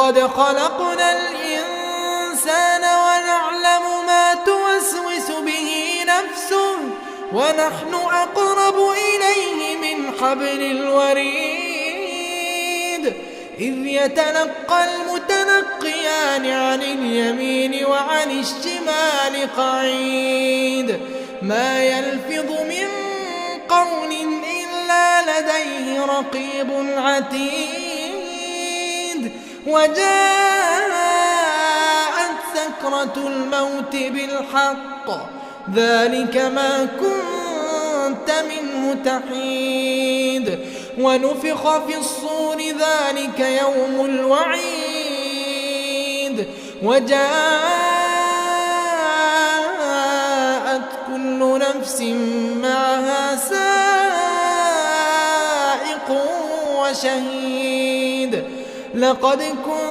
لقد خلقنا الإنسان ونعلم ما توسوس به نفسه ونحن أقرب إليه من حبل الوريد إذ يتلقى المتلقيان عن اليمين وعن الشمال قعيد ما يلفظ من قول إلا لديه رقيب عتيد وجاءت سكرة الموت بالحق ذلك ما كنت منه تحيد ونفخ في الصور ذلك يوم الوعيد وجاءت كل نفس معها سائق وشهيد لقد